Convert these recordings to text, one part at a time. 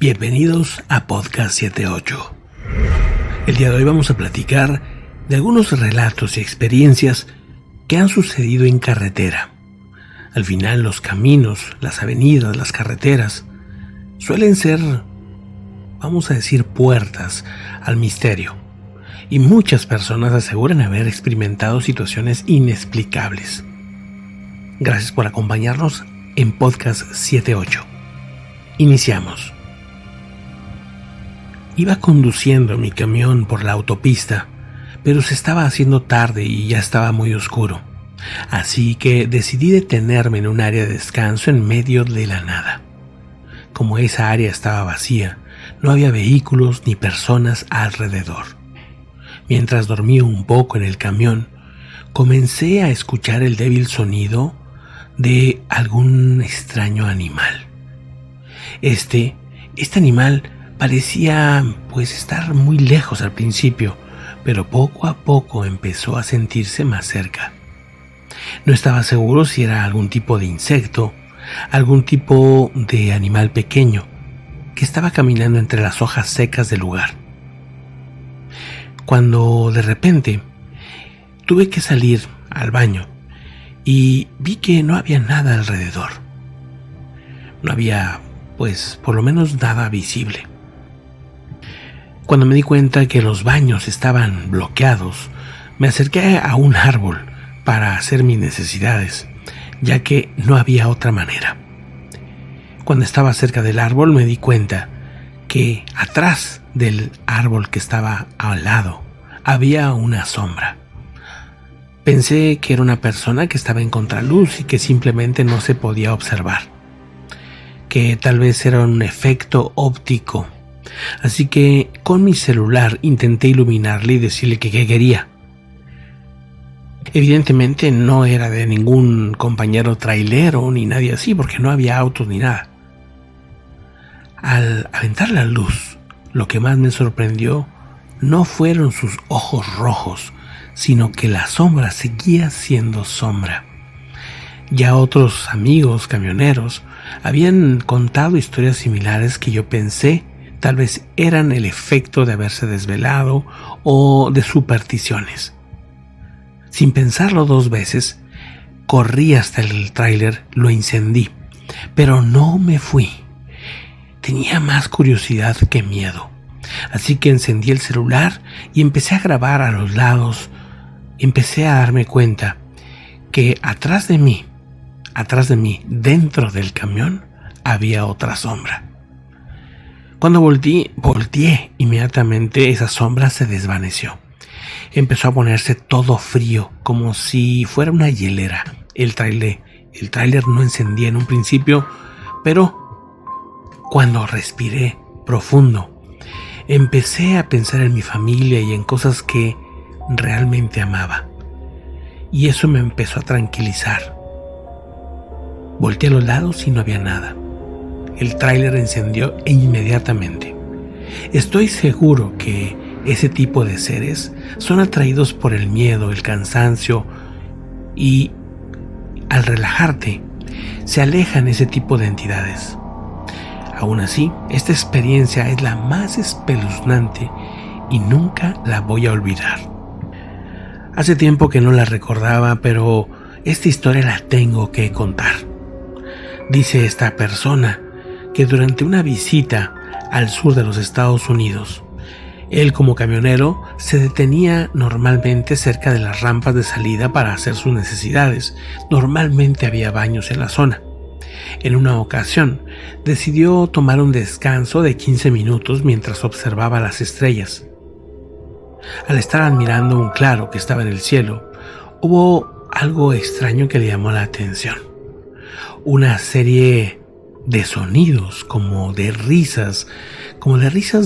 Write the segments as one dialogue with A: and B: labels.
A: Bienvenidos a Podcast 78. El día de hoy vamos a platicar de algunos relatos y experiencias que han sucedido en carretera. Al final, los caminos, las avenidas, las carreteras suelen ser, vamos a decir, puertas al misterio. Y muchas personas aseguran haber experimentado situaciones inexplicables. Gracias por acompañarnos en Podcast 78. Iniciamos. Iba conduciendo mi camión por la autopista, pero se estaba haciendo tarde y ya estaba muy oscuro. Así que decidí detenerme en un área de descanso en medio de la nada. Como esa área estaba vacía, no había vehículos ni personas alrededor. Mientras dormía un poco en el camión, comencé a escuchar el débil sonido de algún extraño animal. Este animal parecía estar muy lejos al principio, pero poco a poco empezó a sentirse más cerca. No estaba seguro si era algún tipo de insecto, algún tipo de animal pequeño que estaba caminando entre las hojas secas del lugar. Cuando de repente tuve que salir al baño y vi que no había nada alrededor. No había, por lo menos nada visible. Cuando me di cuenta que los baños estaban bloqueados, me acerqué a un árbol para hacer mis necesidades, ya que no había otra manera. Cuando estaba cerca del árbol me di cuenta que atrás del árbol que estaba al lado había una sombra. Pensé que era una persona que estaba en contraluz y que simplemente no se podía observar, que tal vez era un efecto óptico. Así que con mi celular intenté iluminarle y decirle que qué quería. Evidentemente no era de ningún compañero trailero ni nadie así, porque no había autos ni nada. Al aventar la luz, lo que más me sorprendió no fueron sus ojos rojos, sino que la sombra seguía siendo sombra. Ya otros amigos camioneros habían contado historias similares que yo pensé tal vez eran el efecto de haberse desvelado o de supersticiones. Sin pensarlo dos veces, corrí hasta el tráiler, lo encendí, pero no me fui. Tenía más curiosidad que miedo, así que encendí el celular y empecé a grabar a los lados. Empecé a darme cuenta que atrás de mí, dentro del camión, había otra sombra. Cuando volteé, inmediatamente esa sombra se desvaneció. Empezó a ponerse todo frío, como si fuera una hielera. El tráiler no encendía en un principio, pero cuando respiré profundo, empecé a pensar en mi familia y en cosas que realmente amaba. Y eso me empezó a tranquilizar. Volteé a los lados y no había nada. El tráiler encendió inmediatamente. Estoy seguro que ese tipo de seres son atraídos por el miedo, el cansancio, y al relajarte se alejan ese tipo de entidades. Aún así, esta experiencia es la más espeluznante y nunca la voy a olvidar. Hace tiempo que no la recordaba, pero esta historia la tengo que contar. Dice esta persona que durante una visita al sur de los Estados Unidos, él como camionero se detenía normalmente cerca de las rampas de salida para hacer sus necesidades. Normalmente había baños en la zona. En una ocasión, decidió tomar un descanso de 15 minutos mientras observaba las estrellas. Al estar admirando un claro que estaba en el cielo, hubo algo extraño que le llamó la atención. Una serie de sonidos, como de risas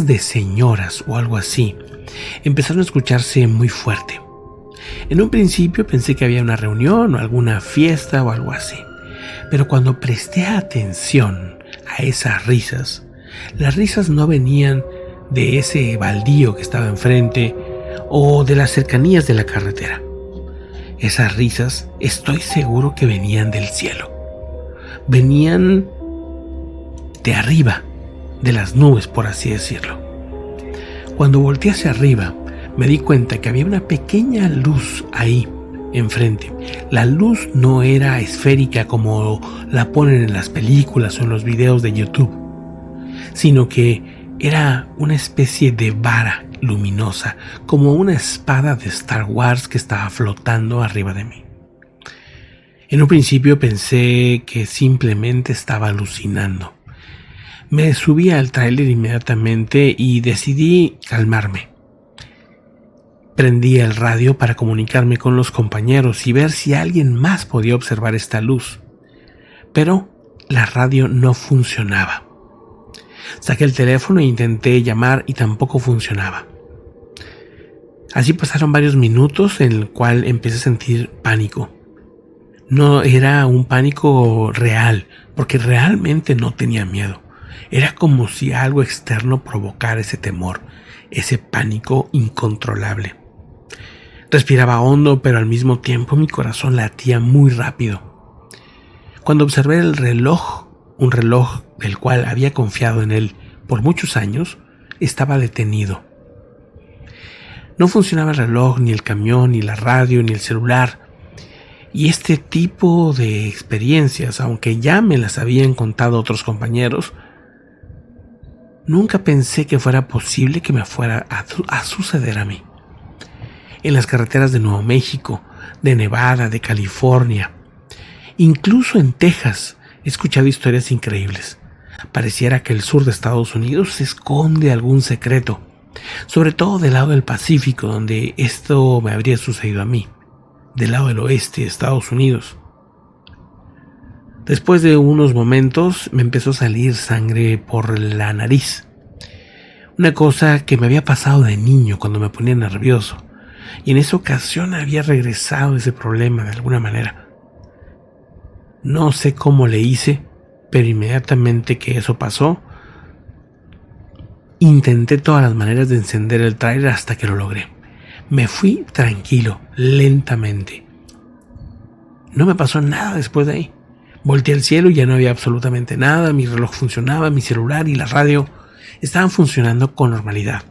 A: de señoras o algo así, empezaron a escucharse muy fuerte. En un principio pensé que había una reunión o alguna fiesta o algo así, pero cuando presté atención a esas risas, las risas no venían de ese baldío que estaba enfrente o de las cercanías de la carretera. Esas risas estoy seguro que venían del cielo. Venían de arriba, de las nubes, por así decirlo. Cuando volteé hacia arriba, me di cuenta que había una pequeña luz ahí enfrente. La luz no era esférica como la ponen en las películas o en los videos de YouTube, sino que era una especie de vara luminosa, como una espada de Star Wars que estaba flotando arriba de mí. En un principio pensé que simplemente estaba alucinando. Me subí al tráiler inmediatamente y decidí calmarme. Prendí el radio para comunicarme con los compañeros y ver si alguien más podía observar esta luz. Pero la radio no funcionaba. Saqué el teléfono e intenté llamar y tampoco funcionaba. Así pasaron varios minutos en el cual empecé a sentir pánico. No era un pánico real, porque realmente no tenía miedo. Era como si algo externo provocara ese temor, ese pánico incontrolable. Respiraba hondo, pero al mismo tiempo mi corazón latía muy rápido. Cuando observé el reloj, un reloj del cual había confiado en él por muchos años, estaba detenido. No funcionaba el reloj, ni el camión, ni la radio, ni el celular. Y este tipo de experiencias, aunque ya me las habían contado otros compañeros, nunca pensé que fuera posible que me fuera a suceder a mí. En las carreteras de Nuevo México, de Nevada, de California, incluso en Texas, he escuchado historias increíbles. Pareciera que el sur de Estados Unidos se esconde algún secreto, sobre todo del lado del Pacífico, donde esto me habría sucedido a mí, del lado del oeste de Estados Unidos. Después de unos momentos me empezó a salir sangre por la nariz. Una cosa que me había pasado de niño cuando me ponía nervioso. Y en esa ocasión había regresado ese problema de alguna manera. No sé cómo le hice, pero inmediatamente que eso pasó, intenté todas las maneras de encender el tráiler hasta que lo logré. Me fui tranquilo, lentamente. No me pasó nada después de ahí. Volteé al cielo y ya no había absolutamente nada. Mi reloj funcionaba, mi celular y la radio estaban funcionando con normalidad.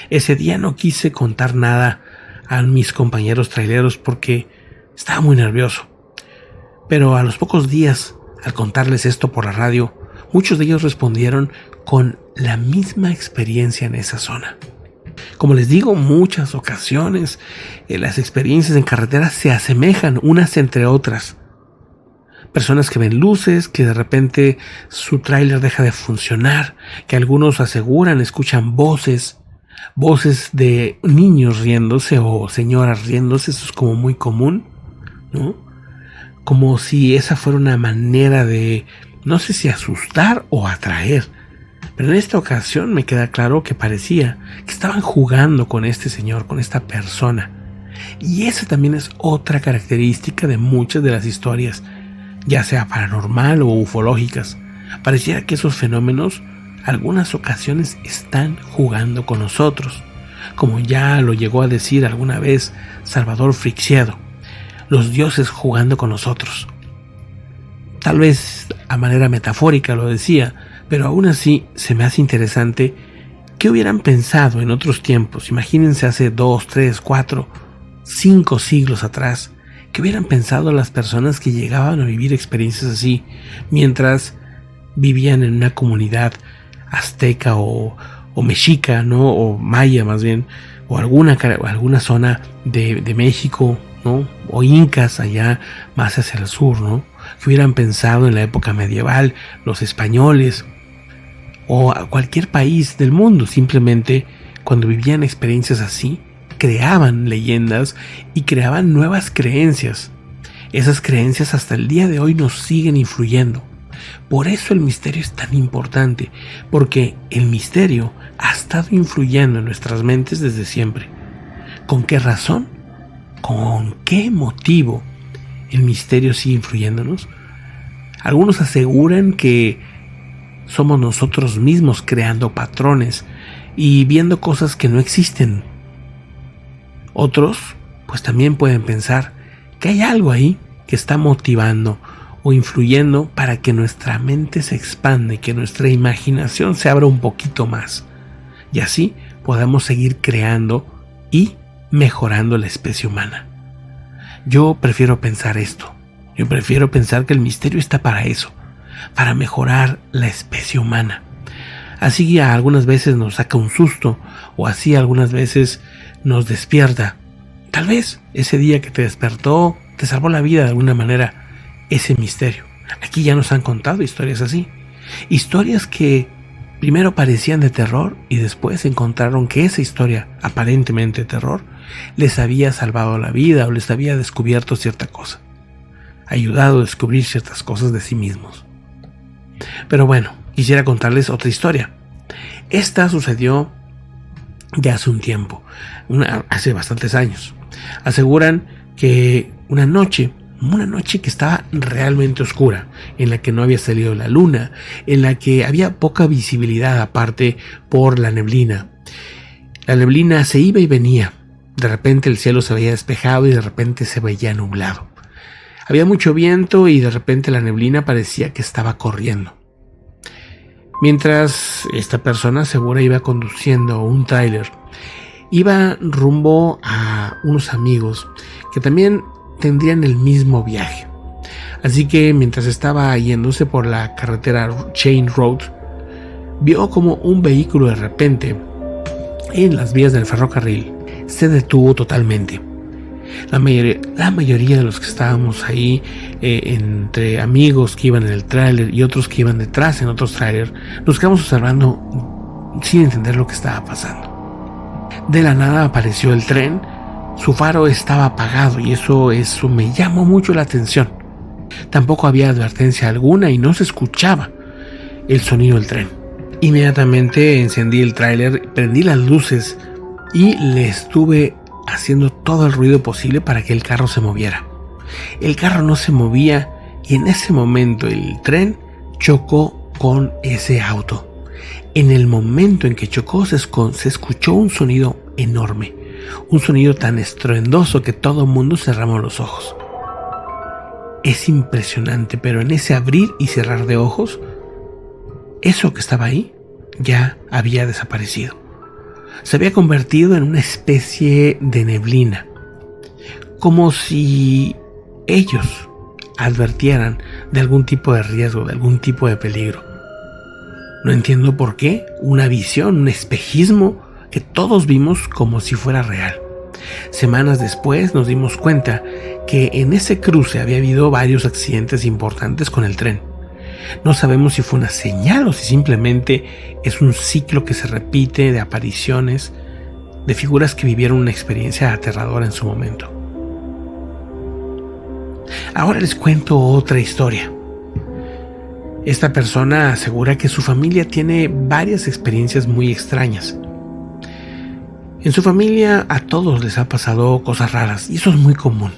A: Ese día no quise contar nada a mis compañeros traileros porque estaba muy nervioso. Pero a los pocos días, al contarles esto por la radio, muchos de ellos respondieron con la misma experiencia en esa zona. Como les digo, muchas ocasiones las experiencias en carretera se asemejan unas entre otras. Personas que ven luces, que de repente su tráiler deja de funcionar, que algunos aseguran escuchan voces de niños riéndose o señoras riéndose. Eso es como muy común, ¿no? Como si esa fuera una manera de, no sé si asustar o atraer. Pero en esta ocasión me queda claro que parecía que estaban jugando con este señor, con esta persona. Y esa también es otra característica de muchas de las historias, ya sea paranormal o ufológicas. Pareciera que esos fenómenos, algunas ocasiones, están jugando con nosotros. Como ya lo llegó a decir alguna vez Salvador Freixedo, los dioses jugando con nosotros. Tal vez a manera metafórica lo decía, pero aún así se me hace interesante qué hubieran pensado en otros tiempos. Imagínense hace 2, 3, 4, 5 siglos atrás, qué hubieran pensado las personas que llegaban a vivir experiencias así mientras vivían en una comunidad azteca o mexica, ¿no? O maya más bien, o alguna zona de México, ¿no? O incas allá más hacia el sur, ¿no? Que hubieran pensado en la época medieval, los españoles, o a cualquier país del mundo. Simplemente cuando vivían experiencias así, creaban leyendas y creaban nuevas creencias. Esas creencias hasta el día de hoy nos siguen influyendo. Por eso el misterio es tan importante, porque el misterio ha estado influyendo en nuestras mentes desde siempre. ¿Con qué razón? ¿Con qué motivo el misterio sigue influyéndonos? Algunos aseguran que somos nosotros mismos creando patrones y viendo cosas que no existen. Otros, pues también pueden pensar que hay algo ahí que está motivando o influyendo para que nuestra mente se expanda y que nuestra imaginación se abra un poquito más. Y así podamos seguir creando y mejorando la especie humana. Yo prefiero pensar esto. Yo prefiero pensar que el misterio está para eso, para mejorar la especie humana. Así algunas veces nos saca un susto, o así algunas veces nos despierta. Tal vez ese día que te despertó te salvó la vida de alguna manera, ese misterio. Aquí ya nos han contado historias así. Historias que primero parecían de terror y después encontraron que esa historia, aparentemente de terror, les había salvado la vida o les había descubierto cierta cosa. Ayudado a descubrir ciertas cosas de sí mismos. Pero bueno, quisiera contarles otra historia. Esta sucedió ya hace un tiempo, hace bastantes años. Aseguran que una noche que estaba realmente oscura, en la que no había salido la luna, en la que había poca visibilidad aparte por la neblina. La neblina se iba y venía. De repente el cielo se veía despejado y de repente se veía nublado. Había mucho viento y de repente la neblina parecía que estaba corriendo. Mientras esta persona segura iba conduciendo un tráiler, iba rumbo a unos amigos que también tendrían el mismo viaje. Así que mientras estaba yéndose por la carretera Chain Road, vio como un vehículo de repente en las vías del ferrocarril se detuvo totalmente. La mayoría de los que estábamos ahí, entre amigos que iban en el tráiler y otros que iban detrás en otros tráiler, nos quedamos observando sin entender lo que estaba pasando. De la nada apareció el tren, su faro estaba apagado y eso me llamó mucho la atención. Tampoco había advertencia alguna y no se escuchaba el sonido del tren. Inmediatamente encendí el tráiler, prendí las luces y le estuve haciendo todo el ruido posible para que el carro se moviera. El carro no se movía y en ese momento el tren chocó con ese auto. En el momento en que chocó se escuchó un sonido enorme, un sonido tan estruendoso que todo el mundo cerramos los ojos. Es impresionante, pero en ese abrir y cerrar de ojos, eso que estaba ahí ya había desaparecido. Se había convertido en una especie de neblina, como si ellos advirtieran de algún tipo de riesgo, de algún tipo de peligro. No entiendo por qué, una visión, un espejismo que todos vimos como si fuera real. Semanas después nos dimos cuenta que en ese cruce había habido varios accidentes importantes con el tren. No sabemos si fue una señal o si simplemente es un ciclo que se repite de apariciones de figuras que vivieron una experiencia aterradora en su momento. Ahora les cuento otra historia. Esta persona asegura que su familia tiene varias experiencias muy extrañas. En su familia a todos les ha pasado cosas raras y eso es muy común.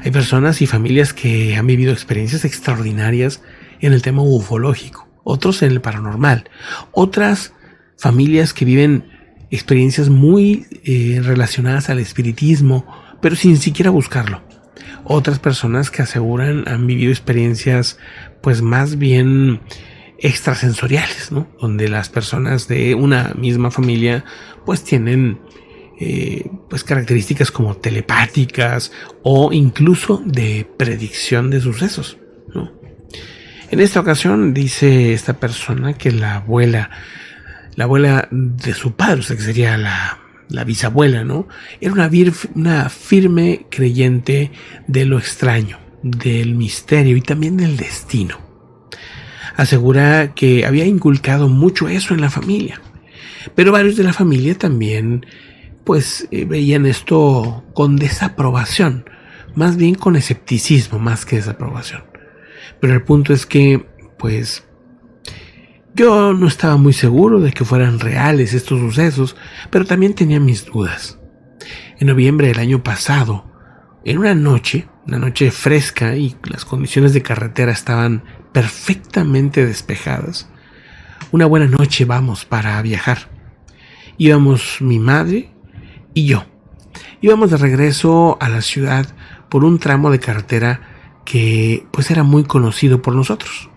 A: Hay personas y familias que han vivido experiencias extraordinarias en el tema ufológico, otros en el paranormal, otras familias que viven experiencias muy relacionadas al espiritismo, pero sin siquiera buscarlo. Otras personas que aseguran han vivido experiencias pues más bien extrasensoriales, ¿no? Donde las personas de una misma familia pues tienen pues características como telepáticas o incluso de predicción de sucesos, ¿no? En esta ocasión dice esta persona que la abuela de su padre, o sea que sería la bisabuela, ¿no? Era una firme creyente de lo extraño, del misterio y también del destino. Asegura que había inculcado mucho eso en la familia, pero varios de la familia también pues veían esto con desaprobación, más bien con escepticismo más que desaprobación. Pero el punto es que pues yo no estaba muy seguro de que fueran reales estos sucesos, pero también tenía mis dudas. En noviembre del año pasado, en una noche fresca y las condiciones de carretera estaban perfectamente despejadas, una buena noche vamos para viajar. Íbamos mi madre y yo. Íbamos de regreso a la ciudad por un tramo de carretera que pues era muy conocido por nosotros.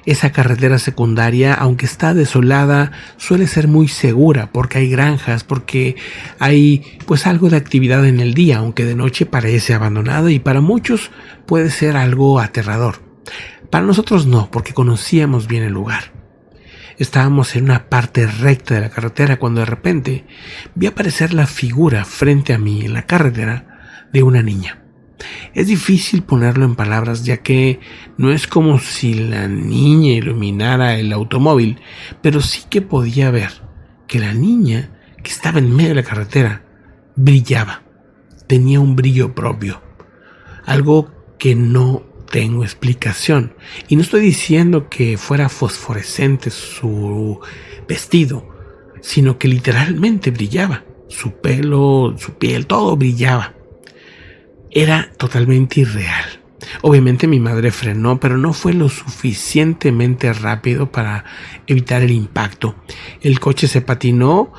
A: Esa carretera secundaria, aunque está desolada, suele ser muy segura porque hay granjas, porque hay pues algo de actividad en el día, aunque de noche parece abandonada y para muchos puede ser algo aterrador. Para nosotros no, porque conocíamos bien el lugar. Estábamos en una parte recta de la carretera cuando de repente vi aparecer la figura frente a mí en la carretera de una niña. Es difícil ponerlo en palabras ya que no es como si la niña iluminara el automóvil, pero sí que podía ver que la niña que estaba en medio de la carretera brillaba, tenía un brillo propio, algo que no tengo explicación. Y no estoy diciendo que fuera fosforescente su vestido, sino que literalmente brillaba, su pelo, su piel, todo brillaba. Era totalmente irreal. Obviamente mi madre frenó, pero no fue lo suficientemente rápido para evitar el impacto. El coche se patinó,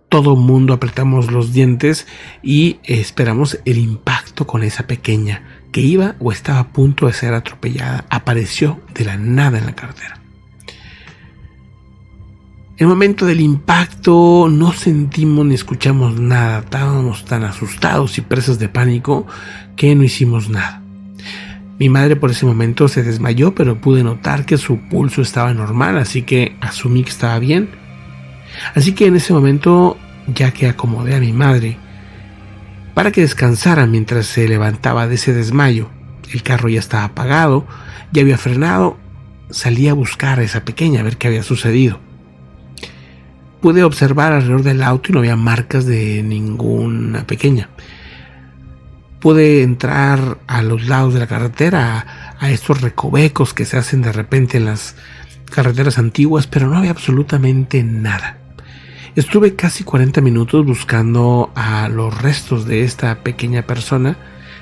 A: todo mundo apretamos los dientes y esperamos el impacto con esa pequeña que iba o estaba a punto de ser atropellada. Apareció de la nada en la carretera. En el momento del impacto no sentimos ni escuchamos nada, estábamos tan asustados y presos de pánico que no hicimos nada. Mi madre por ese momento se desmayó, pero pude notar que su pulso estaba normal, así que asumí que estaba bien. Así que en ese momento, ya que acomodé a mi madre para que descansara mientras se levantaba de ese desmayo, el carro ya estaba apagado, ya había frenado, salí a buscar a esa pequeña a ver qué había sucedido. Pude observar alrededor del auto y no había marcas de ninguna pequeña. Pude entrar a los lados de la carretera, a estos recovecos que se hacen de repente en las carreteras antiguas, pero no había absolutamente nada. Estuve casi 40 minutos buscando a los restos de esta pequeña persona,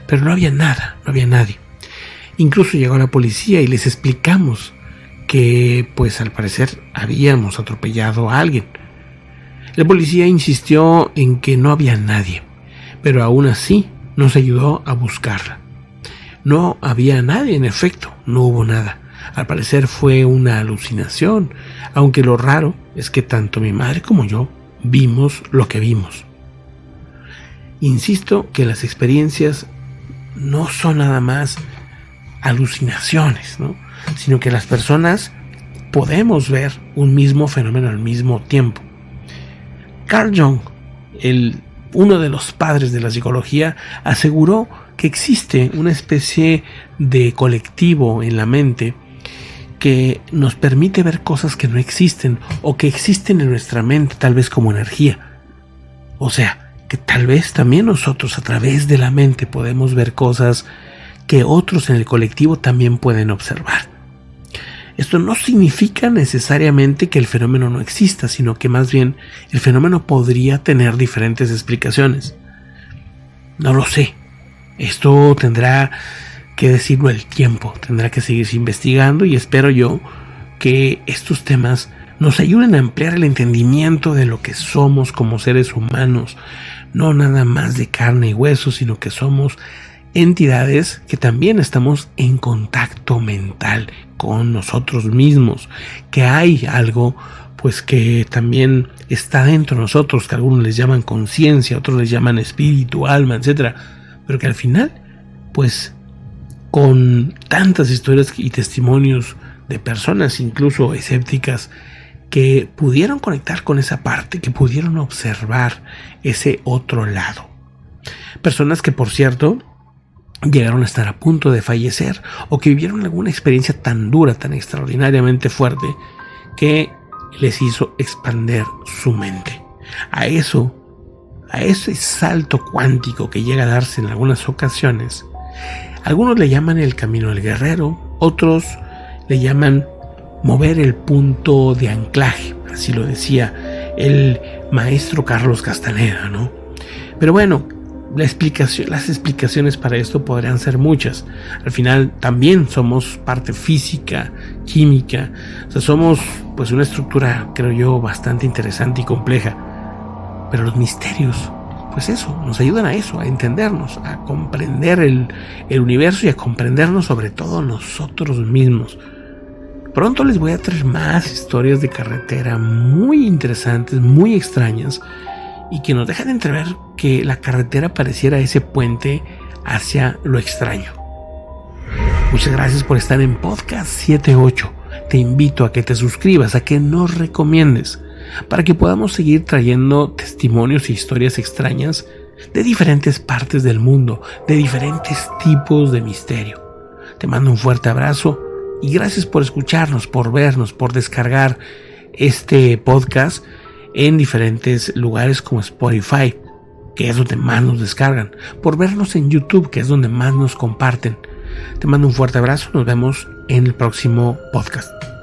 A: pero no había nada, no había nadie. Incluso llegó la policía y les explicamos que, pues al parecer, habíamos atropellado a alguien. La policía insistió en que no había nadie, pero aún así nos ayudó a buscarla. No había nadie, en efecto, no hubo nada. Al parecer fue una alucinación, aunque lo raro es que tanto mi madre como yo vimos lo que vimos. Insisto que las experiencias no son nada más alucinaciones, ¿no? Sino que las personas podemos ver un mismo fenómeno al mismo tiempo. Carl Jung, uno de los padres de la psicología, aseguró que existe una especie de colectivo en la mente que nos permite ver cosas que no existen o que existen en nuestra mente, tal vez como energía. O sea, que tal vez también nosotros a través de la mente podemos ver cosas que otros en el colectivo también pueden observar. Esto no significa necesariamente que el fenómeno no exista, sino que más bien el fenómeno podría tener diferentes explicaciones. No lo sé. Esto tendrá que decirlo el tiempo, tendrá que seguirse investigando y espero yo que estos temas nos ayuden a ampliar el entendimiento de lo que somos como seres humanos, no nada más de carne y hueso, sino que somos entidades que también estamos en contacto mental con nosotros mismos, que hay algo pues que también está dentro de nosotros, que algunos les llaman conciencia, otros les llaman espíritu, alma, etcétera, pero que al final pues con tantas historias y testimonios de personas incluso escépticas que pudieron conectar con esa parte, que pudieron observar ese otro lado. Personas que, por cierto, llegaron a estar a punto de fallecer o que vivieron alguna experiencia tan dura, tan extraordinariamente fuerte, que les hizo expander su mente. A ese salto cuántico que llega a darse en algunas ocasiones, algunos le llaman el camino del guerrero, otros le llaman mover el punto de anclaje, así lo decía el maestro Carlos Castaneda, ¿no? Pero bueno, las explicaciones para esto podrían ser muchas. Al final también somos parte física, química, o sea, somos pues una estructura, creo yo, bastante interesante y compleja. Pero los misterios, pues eso, nos ayudan a eso, a entendernos, a comprender el universo y a comprendernos sobre todo nosotros mismos. Pronto les voy a traer más historias de carretera muy interesantes, muy extrañas, y que nos dejan entrever que la carretera pareciera ese puente hacia lo extraño. Muchas gracias por estar en Podcast 78. Te invito a que te suscribas, a que nos recomiendes, para que podamos seguir trayendo testimonios e historias extrañas de diferentes partes del mundo, de diferentes tipos de misterio. Te mando un fuerte abrazo y gracias por escucharnos, por vernos, por descargar este podcast en diferentes lugares como Spotify, que es donde más nos descargan, por vernos en YouTube, que es donde más nos comparten. Te mando un fuerte abrazo, nos vemos en el próximo podcast.